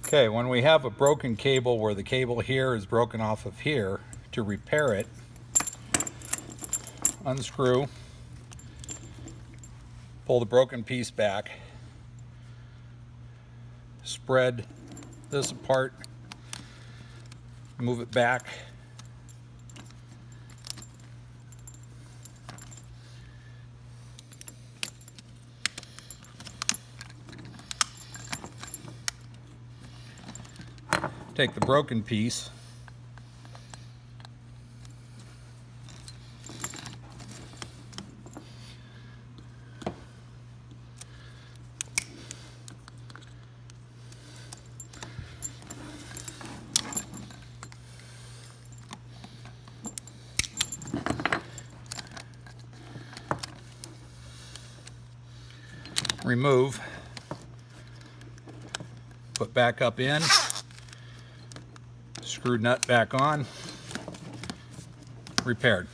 Okay, when we have a broken cable where the cable here is broken off of here, to repair it, unscrew, pull the broken piece back, spread this apart, move it back, take the broken piece, remove, put back up in, screw nut back on, repaired.